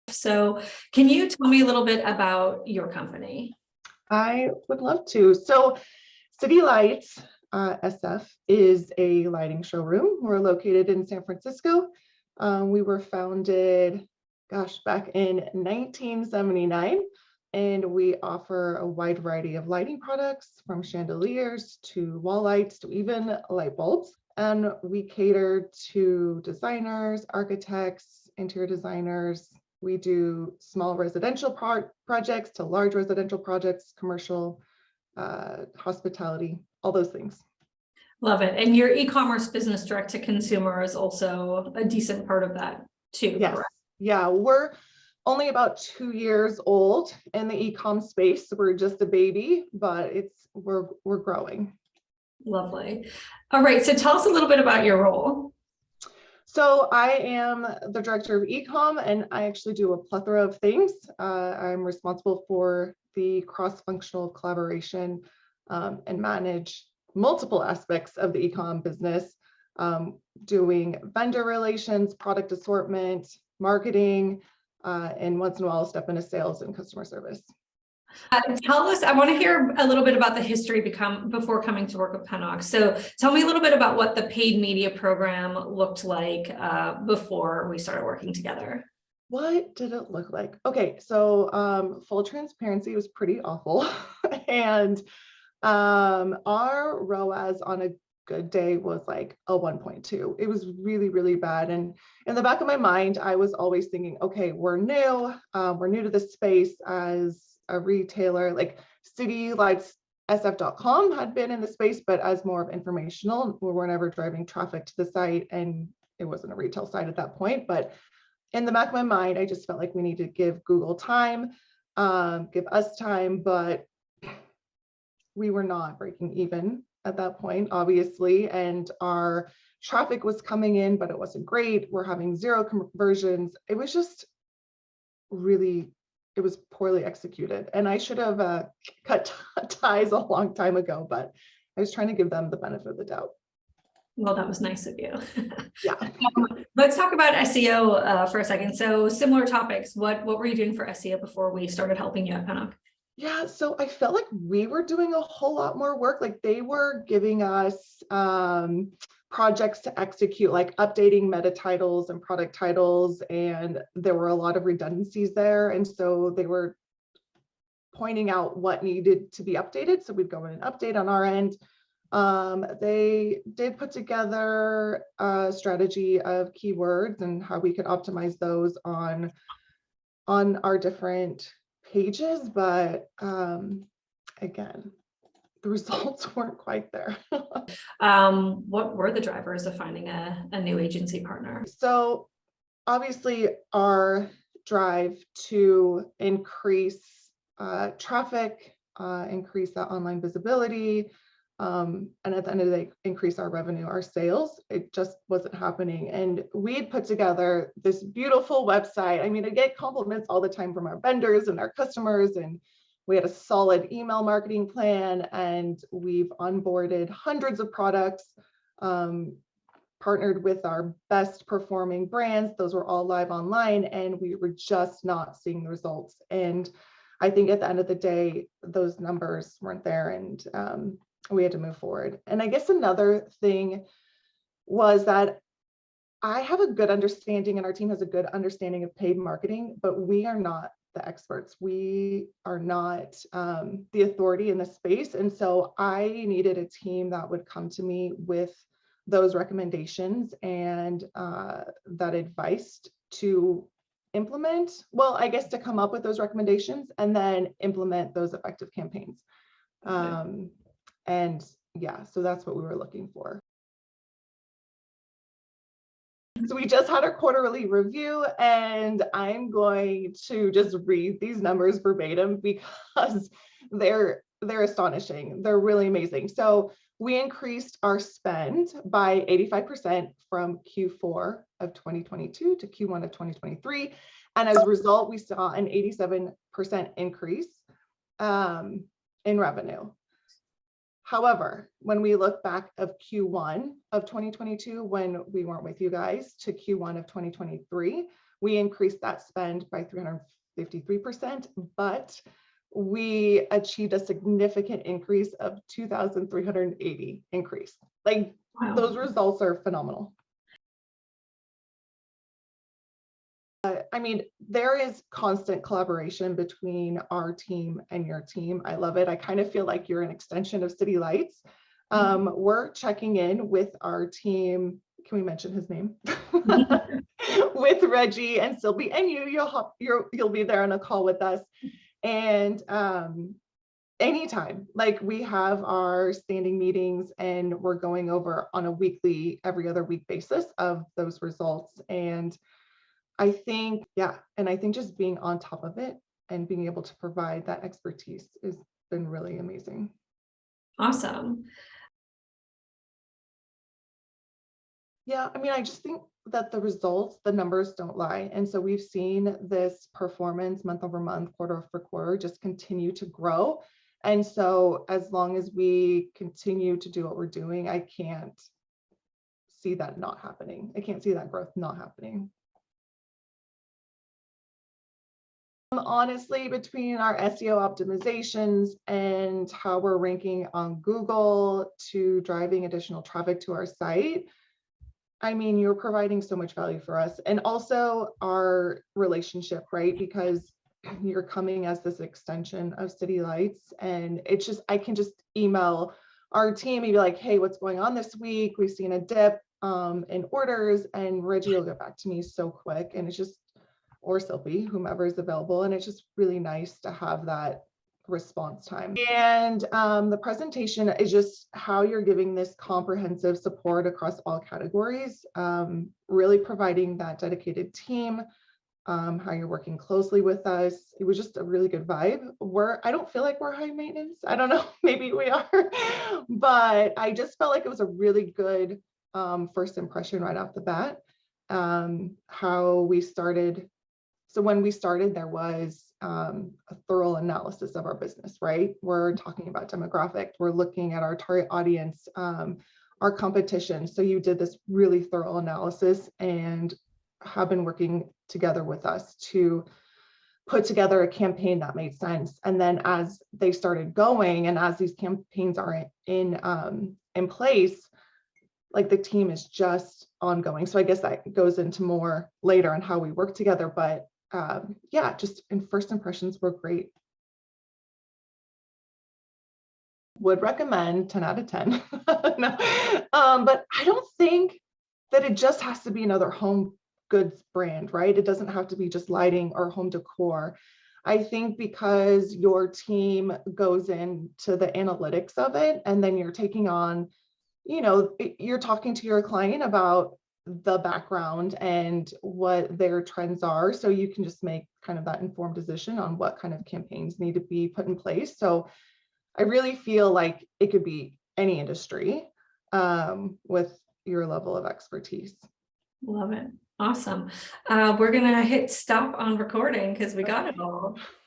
So can you tell me a little bit about your company? I would love to. So City Lights SF is a lighting showroom. We're located in San Francisco. We were founded, back in 1979, and we offer a wide variety of lighting products from chandeliers to wall lights to even light bulbs. And we cater to designers, architects, interior designers. We do small residential projects to large residential projects, commercial, hospitality, all those things. Love it. And your e-commerce business direct to consumer is also a decent part of that too, Yes. correct? Yeah, we're only about 2 years old in the e-com space. We're just a baby, but we're growing. Lovely. All right. So tell us a little bit about your role. So I am the director of e-com, and I actually do a plethora of things. I'm responsible for the cross-functional collaboration and manage multiple aspects of the e-com business, doing vendor relations, product assortment, marketing, and once in a while step into sales and customer service. Tell us, I want to hear a little bit about the history before coming to work with Pennock. So tell me a little bit about what the paid media program looked like before we started working together. What did it look like? Okay, so full transparency, it was pretty awful. And our ROAS on a good day was like a 1.2. It was really, really bad. And in the back of my mind, I was always thinking, okay, we're new to this space as a retailer. Like City Lights SF.com had been in the space, but as more of informational. We weren't ever driving traffic to the site, and it wasn't a retail site at that point. But in the back of my mind, I just felt like we need to give Google time, give us time, but we were not breaking even at that point, obviously, and our traffic was coming in, but it wasn't great. We're having 0 conversions. It was just really, it was poorly executed, and I should have cut ties a long time ago, but I was trying to give them the benefit of the doubt. Well, that was nice of you. Yeah. Let's talk about SEO for a second. So similar topics. What were you doing for SEO before we started helping you at Pennock? Yeah, so I felt like we were doing a whole lot more work. Like they were giving us projects to execute, like updating meta titles and product titles, and there were a lot of redundancies there. And so they were pointing out what needed to be updated. So we'd go in and update on our end. They did put together a strategy of keywords and how we could optimize those on our different pages, but again, the results weren't quite there. What were the drivers of finding a new agency partner? So obviously our drive to increase traffic, increase that online visibility, and at the end of the day, increase our revenue, our sales. It just wasn't happening. And we had put together this beautiful website. I mean, I get compliments all the time from our vendors and our customers, and we had a solid email marketing plan, and we've onboarded hundreds of products, partnered with our best performing brands. Those were all live online, and we were just not seeing the results. And I think at the end of the day, those numbers weren't there, and we had to move forward. And I guess another thing was that I have a good understanding, and our team has a good understanding of paid marketing, but we are not the experts. We are not the authority in the space. And so I needed a team that would come to me with those recommendations and that advice to implement, well, I guess to come up with those recommendations and then implement those effective campaigns. And yeah, so that's what we were looking for. So we just had our quarterly review, and I'm going to just read these numbers verbatim because they're astonishing. They're really amazing. So we increased our spend by 85% from Q4 of 2022 to Q1 of 2023. And as a result, we saw an 87% increase in revenue. However, when we look back of Q1 of 2022, when we weren't with you guys, to Q1 of 2023, we increased that spend by 353%, but we achieved a significant increase of 2,380 increase. Like, Wow. those results are phenomenal. I mean, there is constant collaboration between our team and your team. I love it. I kind of feel like you're an extension of City Lights. We're checking in with our team. Can we mention his name? With Reggie and Sylvie, and you'll be there on a call with us. And anytime, like, we have our standing meetings and we're going over on a weekly, every other week basis of those results. And I think, yeah, and I think just being on top of it and being able to provide that expertise has been really amazing. Awesome. Yeah, I mean, I just think that the results, the numbers don't lie. And so we've seen this performance month over month, quarter over quarter, just continue to grow. And so as long as we continue to do what we're doing, I can't see that not happening. I can't see that growth not happening. Honestly, between our SEO optimizations and how we're ranking on Google to driving additional traffic to our site, I mean, you're providing so much value for us, and also our relationship, right? Because you're coming as this extension of City Lights, and it's just, I can just email our team and be like, hey, what's going on this week? We've seen a dip in orders, and Reggie will get back to me so quick. And it's just, or Sylvie, whomever is available. And it's just really nice to have that response time. And the presentation is just how you're giving this comprehensive support across all categories, really providing that dedicated team, how you're working closely with us. It was just a really good vibe. I don't feel like we're high maintenance. I don't know, maybe we are, but I just felt like it was a really good first impression right off the bat. How we started. So when we started, there was a thorough analysis of our business, right? We're talking about demographics, we're looking at our target audience, our competition. So you did this really thorough analysis and have been working together with us to put together a campaign that made sense. And then as they started going, and as these campaigns are in place, like, the team is just ongoing. So I guess that goes into more later on how we work together, but yeah, just in first impressions were great. Would recommend 10 out of 10. No. But I don't think that it just has to be another home goods brand, right? It doesn't have to be just lighting or home decor. I think because your team goes into the analytics of it, and then you're taking on, you know, you're talking to your client about the background and what their trends are. So you can just make kind of that informed decision on what kind of campaigns need to be put in place. So I really feel like it could be any industry with your level of expertise. Love it. Awesome. We're gonna hit stop on recording because we got it all.